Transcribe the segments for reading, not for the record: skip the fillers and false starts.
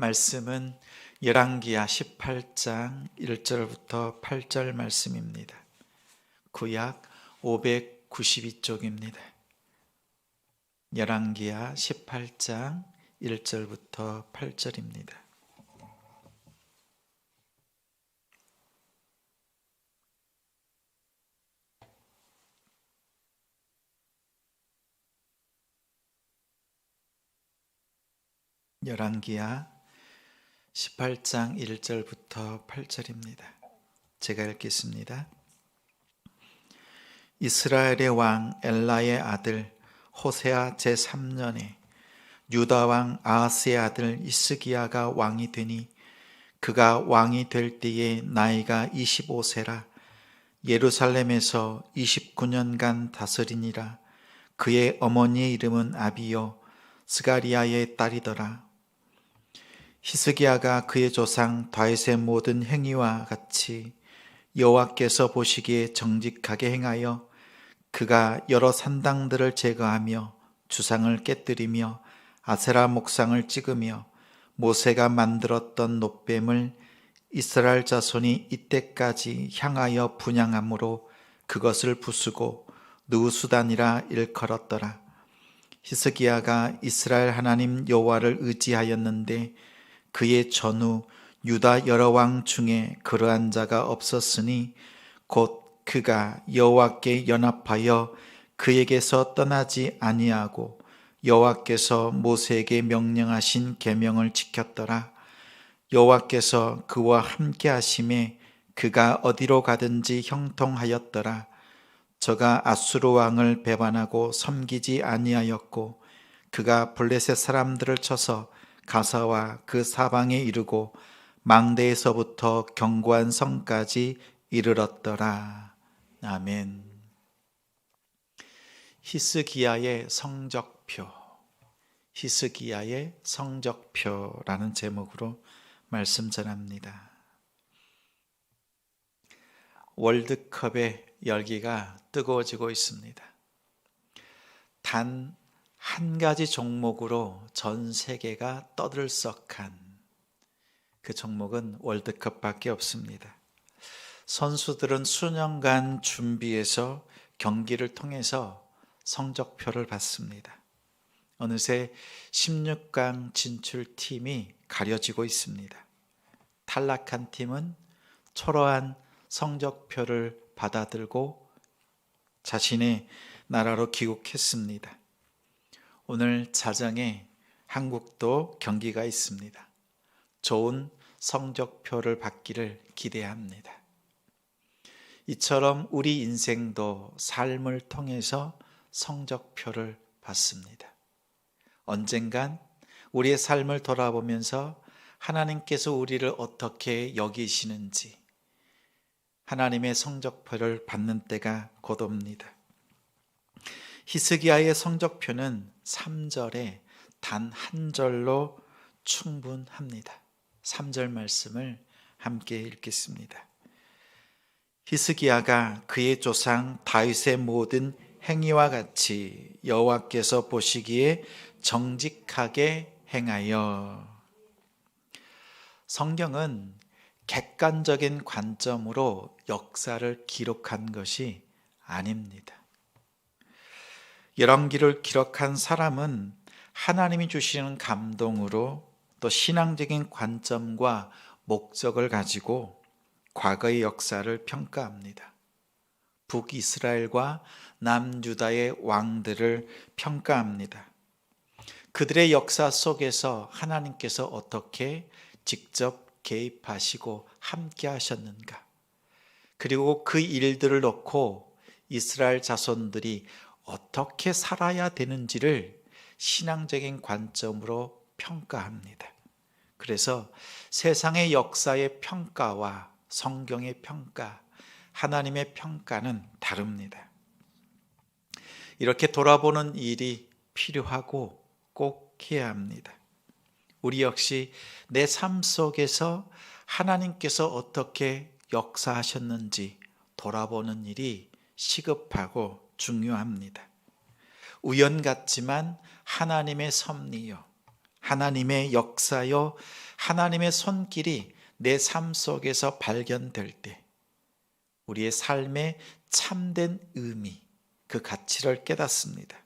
말씀은 열왕기하 18장 1절부터 8절 말씀입니다. 구약 592쪽입니다. 열왕기하 18장 1절부터 8절입니다. 열왕기하 18장 1절부터 8절입니다. 제가 읽겠습니다. 이스라엘의 왕 엘라의 아들 호세아 제3년에 유다 왕 아하스의 아들 히스기야가 왕이 되니 그가 왕이 될 때에 나이가 25세라. 예루살렘에서 29년간 다스리니라. 그의 어머니의 이름은 아비요 스가리아의 딸이더라. 히스기야가 그의 조상 다윗의 모든 행위와 같이 여호와께서 보시기에 정직하게 행하여 그가 여러 산당들을 제거하며 주상을 깨뜨리며 아세라 목상을 찍으며 모세가 만들었던 놋뱀을 이스라엘 자손이 이때까지 향하여 분향함으로 그것을 부수고 느우수단이라 일컬었더라. 히스기야가 이스라엘 하나님 여호와를 의지하였는데 그의 전후 유다 여러 왕 중에 그러한 자가 없었으니 곧 그가 여호와께 연합하여 그에게서 떠나지 아니하고 여호와께서 모세에게 명령하신 계명을 지켰더라. 여호와께서 그와 함께 하심에 그가 어디로 가든지 형통하였더라. 저가 아수르 왕을 배반하고 섬기지 아니하였고 그가 블레셋 사람들을 쳐서 가사와 그 사방에 이르고 망대에서부터 견고한 성까지 이르렀더라. 아멘. 히스기야의 성적표, 히스기야의 성적표라는 제목으로 말씀 전합니다. 월드컵의 열기가 뜨거워지고 있습니다. 단 한 가지 종목으로 전 세계가 떠들썩한 그 종목은 월드컵밖에 없습니다. 선수들은 수년간 준비해서 경기를 통해서 성적표를 받습니다. 어느새 16강 진출팀이 가려지고 있습니다. 탈락한 팀은 초라한 성적표를 받아들고 자신의 나라로 귀국했습니다. 오늘 자정에 한국도 경기가 있습니다. 좋은 성적표를 받기를 기대합니다. 이처럼 우리 인생도 삶을 통해서 성적표를 받습니다. 언젠간 우리의 삶을 돌아보면서 하나님께서 우리를 어떻게 여기시는지 하나님의 성적표를 받는 때가 곧 옵니다. 히스기야의 성적표는 3절에 단 한 절로 충분합니다. 3절 말씀을 함께 읽겠습니다. 히스기야가 그의 조상 다윗의 모든 행위와 같이 여호와께서 보시기에 정직하게 행하여. 성경은 객관적인 관점으로 역사를 기록한 것이 아닙니다. 열왕기를 기록한 사람은 하나님이 주시는 감동으로 또 신앙적인 관점과 목적을 가지고 과거의 역사를 평가합니다. 북이스라엘과 남유다의 왕들을 평가합니다. 그들의 역사 속에서 하나님께서 어떻게 직접 개입하시고 함께 하셨는가? 그리고 그 일들을 놓고 이스라엘 자손들이 어떻게 살아야 되는지를 신앙적인 관점으로 평가합니다. 그래서 세상의 역사의 평가와 성경의 평가, 하나님의 평가는 다릅니다. 이렇게 돌아보는 일이 필요하고 꼭 해야 합니다. 우리 역시 내 삶 속에서 하나님께서 어떻게 역사하셨는지 돌아보는 일이 시급하고 중요합니다. 우연 같지만 하나님의 섭리요, 하나님의 역사요, 하나님의 손길이 내 삶 속에서 발견될 때 우리의 삶의 참된 의미, 그 가치를 깨닫습니다.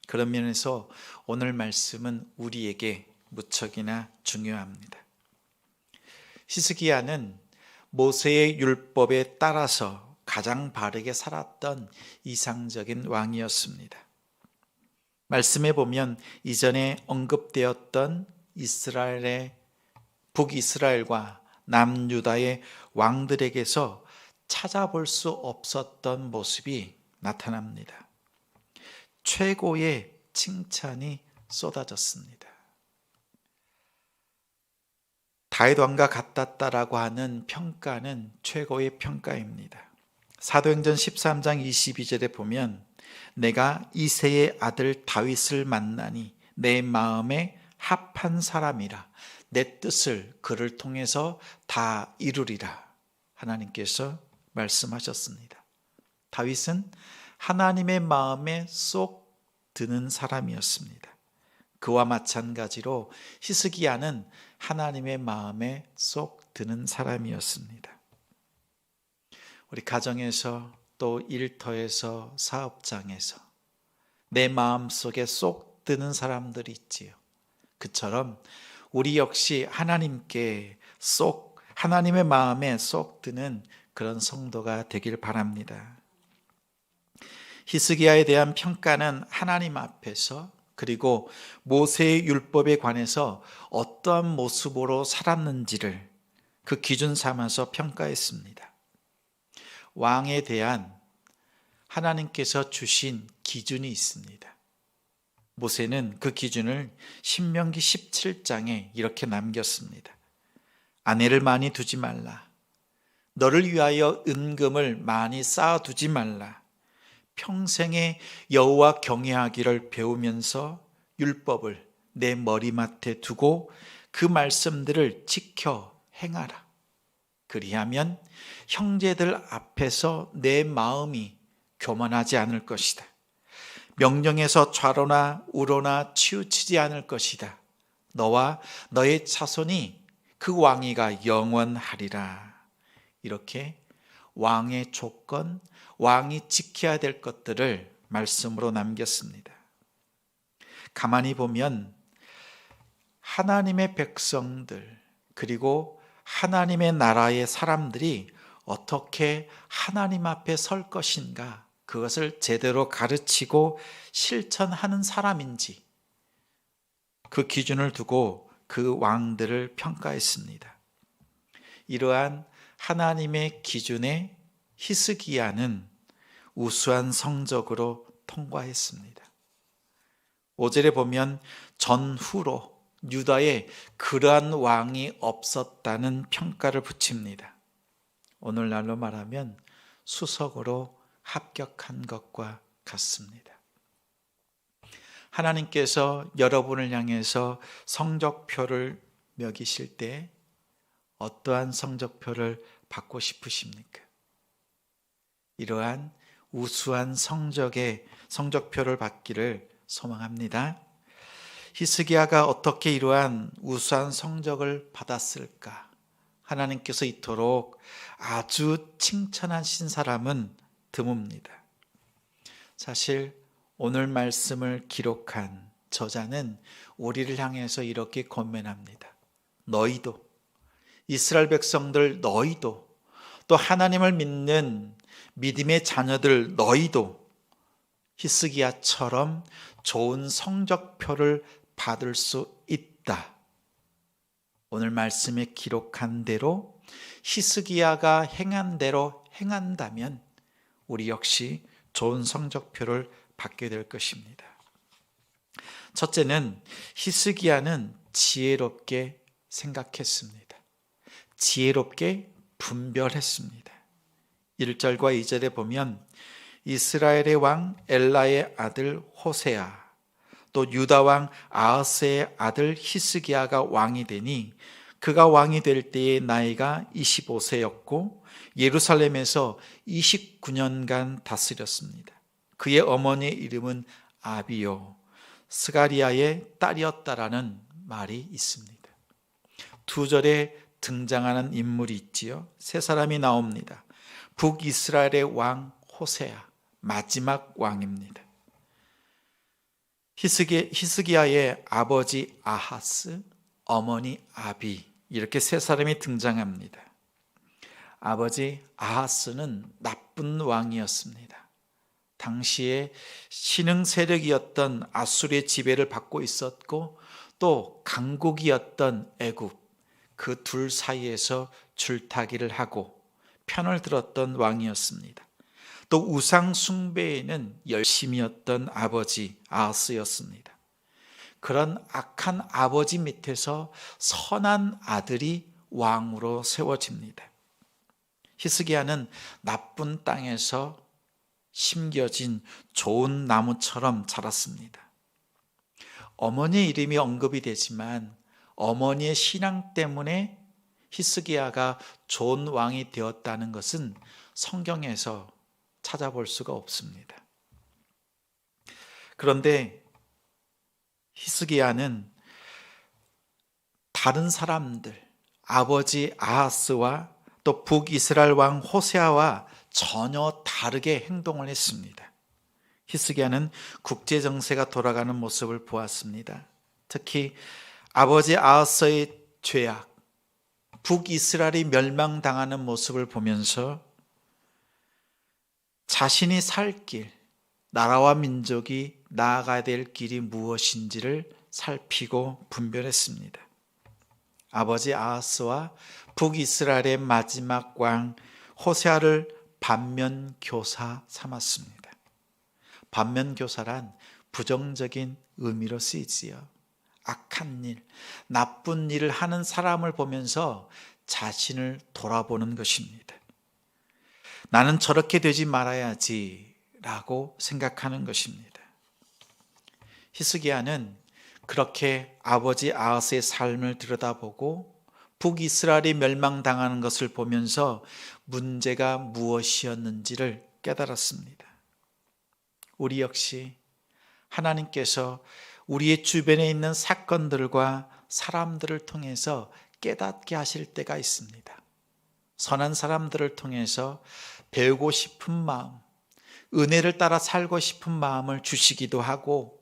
그런 면에서 오늘 말씀은 우리에게 무척이나 중요합니다. 히스기야는 모세의 율법에 따라서 가장 바르게 살았던 이상적인 왕이었습니다. 말씀에 보면 이전에 언급되었던 이스라엘의 북이스라엘과 남유다의 왕들에게서 찾아볼 수 없었던 모습이 나타납니다. 최고의 칭찬이 쏟아졌습니다. 다윗 왕과 같았다라고 하는 평가는 최고의 평가입니다. 사도행전 13장 22절에 보면 내가 이새의 아들 다윗을 만나니 내 마음에 합한 사람이라 내 뜻을 그를 통해서 다 이루리라 하나님께서 말씀하셨습니다. 다윗은 하나님의 마음에 쏙 드는 사람이었습니다. 그와 마찬가지로 히스기야는 하나님의 마음에 쏙 드는 사람이었습니다. 우리 가정에서 또 일터에서 사업장에서 내 마음속에 쏙 드는 사람들이 있지요. 그처럼 우리 역시 하나님께 쏙, 하나님의 마음에 쏙 드는 그런 성도가 되길 바랍니다. 히스기야에 대한 평가는 하나님 앞에서 그리고 모세의 율법에 관해서 어떠한 모습으로 살았는지를 그 기준 삼아서 평가했습니다. 왕에 대한 하나님께서 주신 기준이 있습니다. 모세는 그 기준을 신명기 17장에 이렇게 남겼습니다. 아내를 많이 두지 말라. 너를 위하여 은금을 많이 쌓아두지 말라. 평생에 여호와 경외하기를 배우면서 율법을 내 머리맡에 두고 그 말씀들을 지켜 행하라. 그리하면 형제들 앞에서 내 마음이 교만하지 않을 것이다. 명령에서 좌로나 우로나 치우치지 않을 것이다. 너와 너의 자손이 그 왕위가 영원하리라. 이렇게 왕의 조건, 왕이 지켜야 될 것들을 말씀으로 남겼습니다. 가만히 보면 하나님의 백성들 그리고 하나님의 나라의 사람들이 어떻게 하나님 앞에 설 것인가, 그것을 제대로 가르치고 실천하는 사람인지 그 기준을 두고 그 왕들을 평가했습니다. 이러한 하나님의 기준에 히스기야는 우수한 성적으로 통과했습니다. 5절에 보면 전후로 유다에 그러한 왕이 없었다는 평가를 붙입니다. 오늘날로 말하면 수석으로 합격한 것과 같습니다. 하나님께서 여러분을 향해서 성적표를 매기실 때 어떠한 성적표를 받고 싶으십니까? 이러한 우수한 성적표를 받기를 소망합니다. 히스기야가 어떻게 이러한 우수한 성적을 받았을까? 하나님께서 이토록 아주 칭찬하신 사람은 드뭅니다. 사실 오늘 말씀을 기록한 저자는 우리를 향해서 이렇게 권면합니다. 너희도, 이스라엘 백성들 너희도, 또 하나님을 믿는 믿음의 자녀들 너희도 히스기야처럼 좋은 성적표를 받을 수 있다. 오늘 말씀에 기록한 대로 히스기야가 행한 대로 행한다면 우리 역시 좋은 성적표를 받게 될 것입니다. 첫째는 히스기야는 지혜롭게 생각했습니다. 지혜롭게 분별했습니다. 1절과 2절에 보면 이스라엘의 왕 엘라의 아들 호세아, 또 유다 왕 아하스의 아들 히스기야가 왕이 되니 그가 왕이 될 때의 나이가 25세였고 예루살렘에서 29년간 다스렸습니다. 그의 어머니의 이름은 아비요, 스가리아의 딸이었다라는 말이 있습니다. 2절에 등장하는 인물이 있지요. 세 사람이 나옵니다. 북이스라엘의 왕 호세아, 마지막 왕입니다. 히스기야의 아버지 아하스, 어머니 아비, 이렇게 세 사람이 등장합니다. 아버지 아하스는 나쁜 왕이었습니다. 당시에 신흥 세력이었던 아수르의 지배를 받고 있었고 또 강국이었던 애굽, 그 둘 사이에서 줄타기를 하고 편을 들었던 왕이었습니다. 또 우상 숭배에는 열심이었던 아버지 아하스였습니다. 그런 악한 아버지 밑에서 선한 아들이 왕으로 세워집니다. 히스기야는 나쁜 땅에서 심겨진 좋은 나무처럼 자랐습니다. 어머니의 이름이 언급이 되지만 어머니의 신앙 때문에 히스기야가 좋은 왕이 되었다는 것은 성경에서 찾아볼 수가 없습니다. 그런데 히스기야는 다른 사람들, 아버지 아하스와 또 북이스라엘 왕 호세아와 전혀 다르게 행동을 했습니다. 히스기야는 국제 정세가 돌아가는 모습을 보았습니다. 특히 아버지 아하스의 죄악, 북이스라엘이 멸망당하는 모습을 보면서 자신이 살 길, 나라와 민족이 나아가야 될 길이 무엇인지를 살피고 분별했습니다. 아버지 아하스와 북이스라엘의 마지막 왕 호세아를 반면교사 삼았습니다. 반면교사란 부정적인 의미로 쓰이지요. 악한 일, 나쁜 일을 하는 사람을 보면서 자신을 돌아보는 것입니다. 나는 저렇게 되지 말아야지 라고 생각하는 것입니다. 히스기야는 그렇게 아버지 아하스의 삶을 들여다보고 북이스라엘이 멸망당하는 것을 보면서 문제가 무엇이었는지를 깨달았습니다. 우리 역시 하나님께서 우리의 주변에 있는 사건들과 사람들을 통해서 깨닫게 하실 때가 있습니다. 선한 사람들을 통해서 배우고 싶은 마음, 은혜를 따라 살고 싶은 마음을 주시기도 하고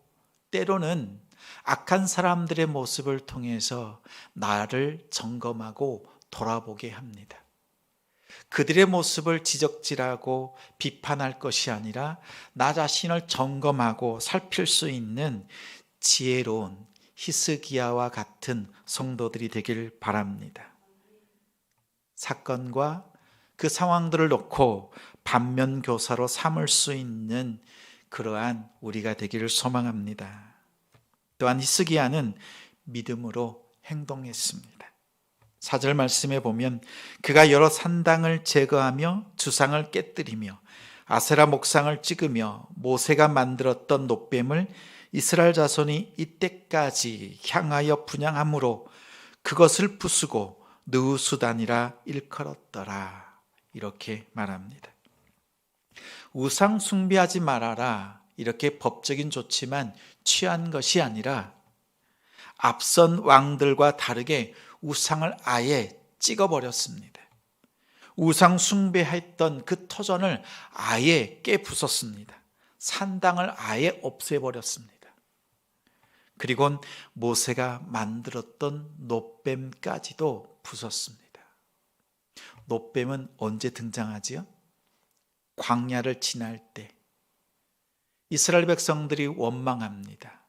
때로는 악한 사람들의 모습을 통해서 나를 점검하고 돌아보게 합니다. 그들의 모습을 지적질하고 비판할 것이 아니라 나 자신을 점검하고 살필 수 있는 지혜로운 히스기야와 같은 성도들이 되길 바랍니다. 사건과 그 상황들을 놓고 반면교사로 삼을 수 있는 그러한 우리가 되기를 소망합니다. 또한 히스기야는 믿음으로 행동했습니다. 4절 말씀에 보면 그가 여러 산당을 제거하며 주상을 깨뜨리며 아세라 목상을 찍으며 모세가 만들었던 놋뱀을 이스라엘 자손이 이때까지 향하여 분향함으로 그것을 부수고 느우수단이라 일컬었더라. 이렇게 말합니다. 우상 숭배하지 말아라. 이렇게 법적인 조치만 취한 것이 아니라 앞선 왕들과 다르게 우상을 아예 찍어버렸습니다. 우상 숭배했던 그 터전을 아예 깨부쉈습니다. 산당을 아예 없애버렸습니다. 그리고 모세가 만들었던 놋뱀까지도 부쉈습니다. 놋뱀은 언제 등장하지요? 광야를 지날 때 이스라엘 백성들이 원망합니다.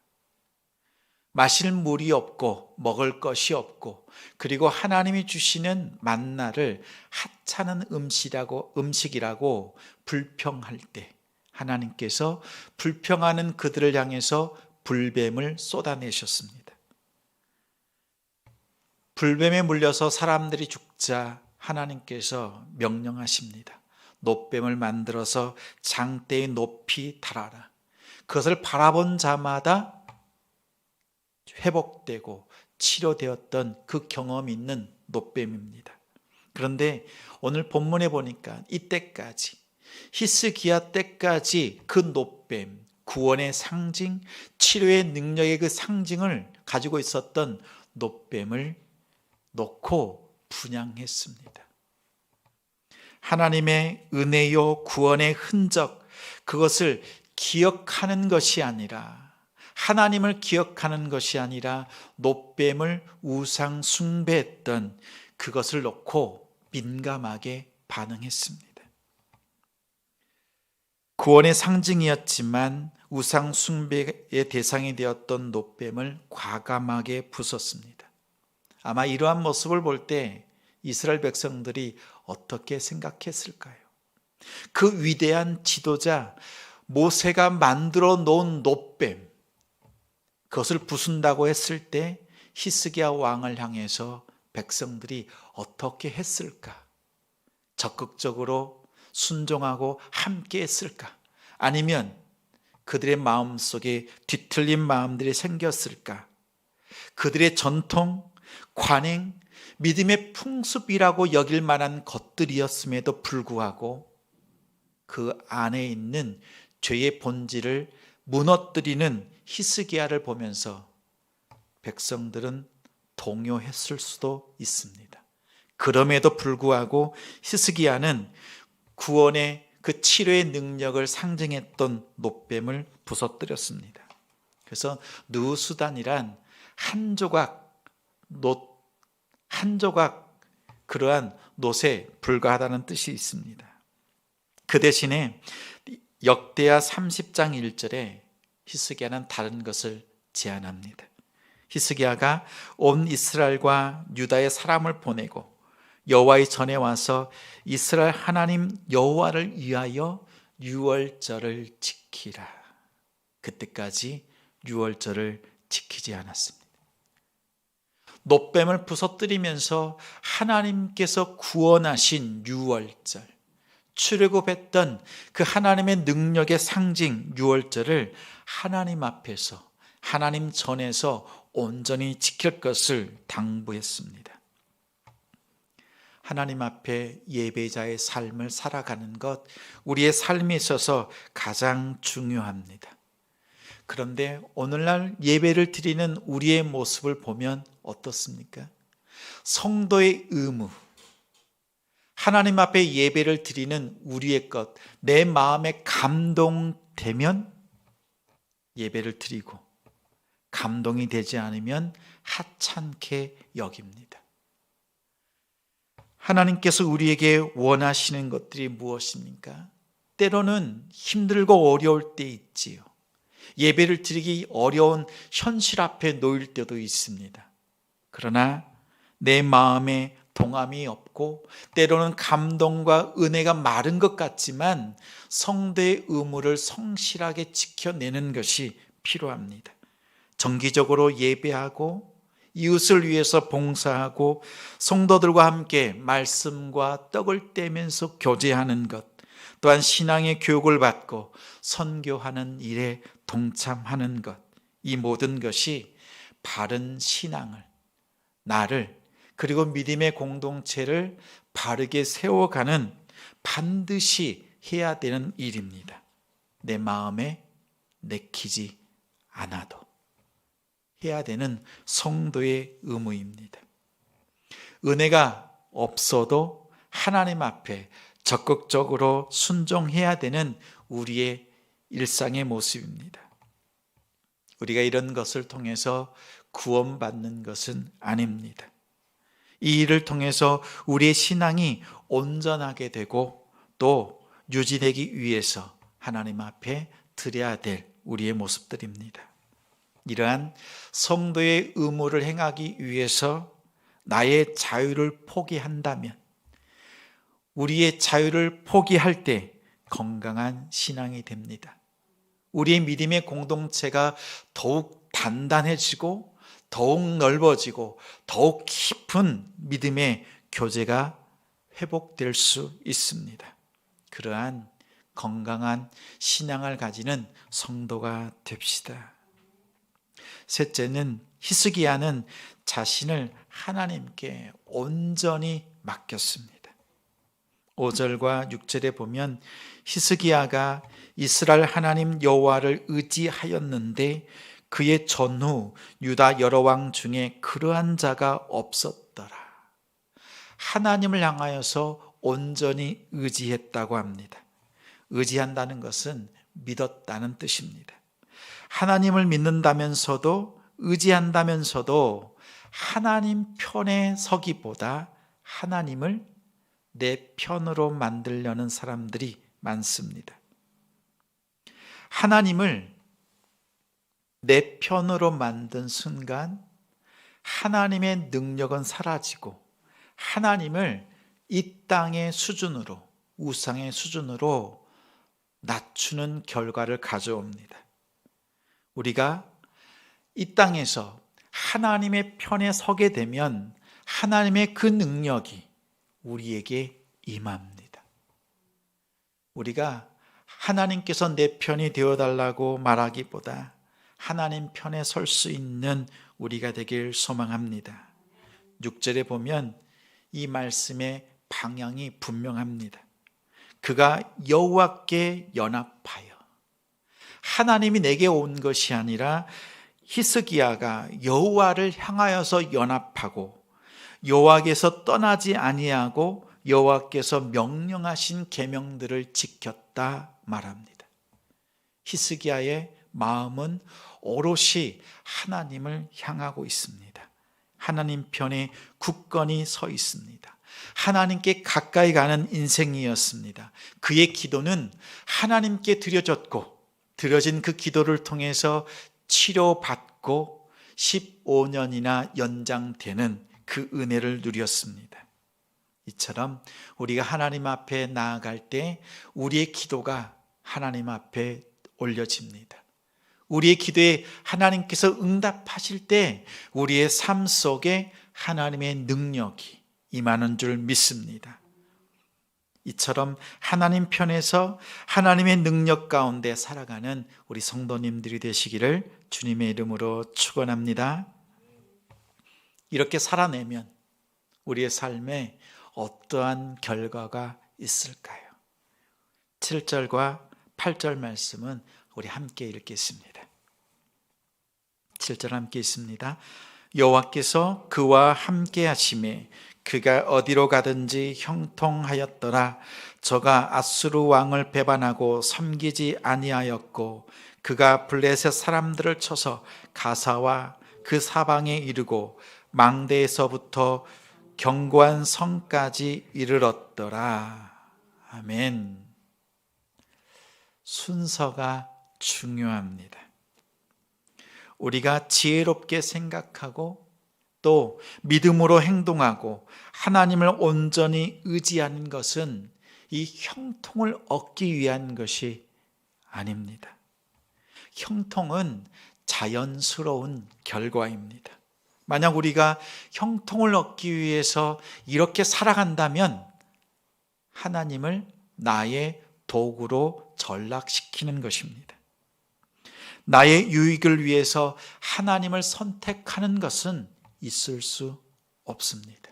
마실 물이 없고 먹을 것이 없고 그리고 하나님이 주시는 만나를 하찮은 음식이라고 불평할 때 하나님께서 불평하는 그들을 향해서 불뱀을 쏟아내셨습니다. 불뱀에 물려서 사람들이 죽자 하나님께서 명령하십니다. 놋뱀을 만들어서 장대의 높이 달아라. 그것을 바라본 자마다 회복되고 치료되었던 그 경험이 있는 놋뱀입니다. 그런데 오늘 본문에 보니까 이때까지 히스기야 때까지 그 놋뱀, 구원의 상징, 치료의 능력의 그 상징을 가지고 있었던 놋뱀을 놓고 분향했습니다. 하나님의 은혜요 구원의 흔적, 그것을 기억하는 것이 아니라, 하나님을 기억하는 것이 아니라 놋뱀을 우상 숭배했던 그것을 놓고 민감하게 반응했습니다. 구원의 상징이었지만 우상 숭배의 대상이 되었던 놋뱀을 과감하게 부쉈습니다. 아마 이러한 모습을 볼 때 이스라엘 백성들이 어떻게 생각했을까요? 그 위대한 지도자 모세가 만들어 놓은 놋뱀, 그것을 부순다고 했을 때 히스기야 왕을 향해서 백성들이 어떻게 했을까? 적극적으로 순종하고 함께 했을까? 아니면 그들의 마음속에 뒤틀린 마음들이 생겼을까? 그들의 전통, 관행, 믿음의 풍습이라고 여길 만한 것들이었음에도 불구하고 그 안에 있는 죄의 본질을 무너뜨리는 히스기야를 보면서 백성들은 동요했을 수도 있습니다. 그럼에도 불구하고 히스기야는 구원의 그 치료의 능력을 상징했던 놋뱀을 부서뜨렸습니다. 그래서 느수단이란 한 조각 그러한 놋에 불과하다는 뜻이 있습니다. 그 대신에 역대하 30장 1절에 히스기야는 다른 것을 제안합니다. 히스기야가 온 이스라엘과 유다의 사람을 보내고 여호와의 전에 와서 이스라엘 하나님 여호와를 위하여 유월절을 지키라. 그때까지 유월절을 지키지 않았습니다. 놋뱀을 부서뜨리면서 하나님께서 구원하신 유월절, 출애굽했던 그 하나님의 능력의 상징 유월절을 하나님 앞에서, 하나님 전에서 온전히 지킬 것을 당부했습니다. 하나님 앞에 예배자의 삶을 살아가는 것, 우리의 삶에 있어서 가장 중요합니다. 그런데 오늘날 예배를 드리는 우리의 모습을 보면 어떻습니까? 성도의 의무, 하나님 앞에 예배를 드리는 우리의 것, 내 마음에 감동되면 예배를 드리고 감동이 되지 않으면 하찮게 여깁니다. 하나님께서 우리에게 원하시는 것들이 무엇입니까? 때로는 힘들고 어려울 때 있지요. 예배를 드리기 어려운 현실 앞에 놓일 때도 있습니다. 그러나 내 마음에 동함이 없고 때로는 감동과 은혜가 마른 것 같지만 성도의 의무를 성실하게 지켜내는 것이 필요합니다. 정기적으로 예배하고 이웃을 위해서 봉사하고 성도들과 함께 말씀과 떡을 떼면서 교제하는 것, 또한 신앙의 교육을 받고 선교하는 일에 동참하는 것, 이 모든 것이 바른 신앙을, 나를, 그리고 믿음의 공동체를 바르게 세워가는 반드시 해야 되는 일입니다. 내 마음에 내키지 않아도 해야 되는 성도의 의무입니다. 은혜가 없어도 하나님 앞에 적극적으로 순종해야 되는 우리의 일상의 모습입니다. 우리가 이런 것을 통해서 구원받는 것은 아닙니다. 이 일을 통해서 우리의 신앙이 온전하게 되고 또 유지되기 위해서 하나님 앞에 드려야 될 우리의 모습들입니다. 이러한 성도의 의무를 행하기 위해서 나의 자유를 포기한다면, 우리의 자유를 포기할 때 건강한 신앙이 됩니다. 우리의 믿음의 공동체가 더욱 단단해지고 더욱 넓어지고 더욱 깊은 믿음의 교제가 회복될 수 있습니다. 그러한 건강한 신앙을 가지는 성도가 됩시다. 셋째는 히스기야는 자신을 하나님께 온전히 맡겼습니다. 5절과 6절에 보면 히스기야가 이스라엘 하나님 여호와를 의지하였는데 그의 전후 유다 여러 왕 중에 그러한 자가 없었더라. 하나님을 향하여서 온전히 의지했다고 합니다. 의지한다는 것은 믿었다는 뜻입니다. 하나님을 믿는다면서도 의지한다면서도 하나님 편에 서기보다 하나님을 내 편으로 만들려는 사람들이 많습니다. 하나님을 내 편으로 만든 순간 하나님의 능력은 사라지고 하나님을 이 땅의 수준으로, 우상의 수준으로 낮추는 결과를 가져옵니다. 우리가 이 땅에서 하나님의 편에 서게 되면 하나님의 그 능력이 우리에게 임합니다. 우리가 하나님께서 내 편이 되어달라고 말하기보다 하나님 편에 설 수 있는 우리가 되길 소망합니다. 6절에 보면 이 말씀의 방향이 분명합니다. 그가 여호와께 연합하여, 하나님이 내게 온 것이 아니라 히스기야가 여호와를 향하여서 연합하고 여호와께서 떠나지 아니하고 여호와께서 명령하신 계명들을 지켰다 말합니다. 히스기야의 마음은 오롯이 하나님을 향하고 있습니다. 하나님 편에 굳건히 서 있습니다. 하나님께 가까이 가는 인생이었습니다. 그의 기도는 하나님께 드려졌고 드려진 그 기도를 통해서 치료받고 15년이나 연장되는 그 은혜를 누렸습니다. 이처럼 우리가 하나님 앞에 나아갈 때 우리의 기도가 하나님 앞에 올려집니다. 우리의 기도에 하나님께서 응답하실 때 우리의 삶 속에 하나님의 능력이 임하는 줄 믿습니다. 이처럼 하나님 편에서 하나님의 능력 가운데 살아가는 우리 성도님들이 되시기를 주님의 이름으로 축원합니다. 이렇게 살아내면 우리의 삶에 어떠한 결과가 있을까요? 7절과 8절 말씀은 우리 함께 읽겠습니다. 7절 함께 있습니다. 여호와께서 그와 함께 하심에 그가 어디로 가든지 형통하였더라. 저가 아수르 왕을 배반하고 섬기지 아니하였고 그가 블레셋 사람들을 쳐서 가사와 그 사방에 이르고 망대에서부터 견고한 성까지 이르렀더라. 아멘. 순서가 중요합니다. 우리가 지혜롭게 생각하고 또 믿음으로 행동하고 하나님을 온전히 의지하는 것은 이 형통을 얻기 위한 것이 아닙니다. 형통은 자연스러운 결과입니다. 만약 우리가 형통을 얻기 위해서 이렇게 살아간다면 하나님을 나의 도구로 전락시키는 것입니다. 나의 유익을 위해서 하나님을 선택하는 것은 있을 수 없습니다.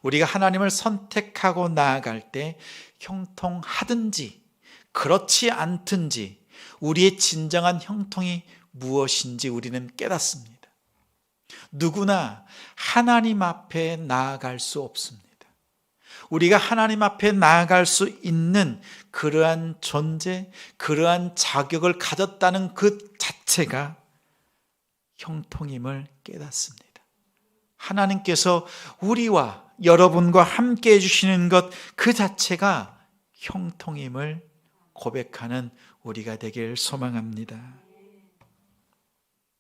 우리가 하나님을 선택하고 나아갈 때 형통하든지 그렇지 않든지 우리의 진정한 형통이 무엇인지 우리는 깨닫습니다. 누구나 하나님 앞에 나아갈 수 없습니다. 우리가 하나님 앞에 나아갈 수 있는 그러한 존재, 그러한 자격을 가졌다는 그 자체가 형통임을 깨닫습니다. 하나님께서 우리와 여러분과 함께 해주시는 것 그 자체가 형통임을 고백하는 우리가 되길 소망합니다.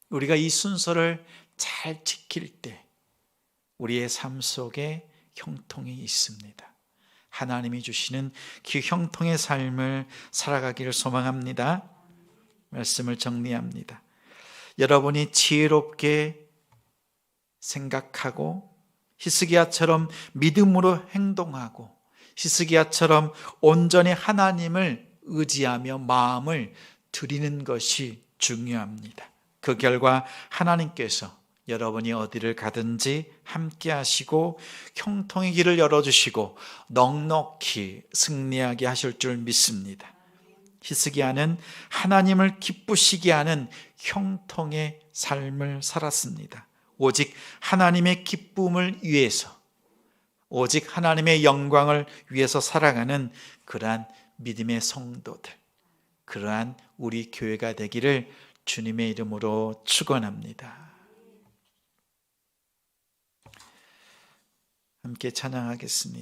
우리가 이 순서를 잘 지킬 때 우리의 삶 속에 형통이 있습니다. 하나님이 주시는 그 형통의 삶을 살아가기를 소망합니다. 말씀을 정리합니다. 여러분이 지혜롭게 생각하고 히스기야처럼 믿음으로 행동하고 히스기야처럼 온전히 하나님을 의지하며 마음을 드리는 것이 중요합니다. 그 결과 하나님께서 여러분이 어디를 가든지 함께 하시고 형통의 길을 열어주시고 넉넉히 승리하게 하실 줄 믿습니다. 히스기야는 하나님을 기쁘시게 하는 형통의 삶을 살았습니다. 오직 하나님의 기쁨을 위해서, 오직 하나님의 영광을 위해서 살아가는 그러한 믿음의 성도들, 그러한 우리 교회가 되기를 주님의 이름으로 축원합니다. 함께 찬양하겠습니다.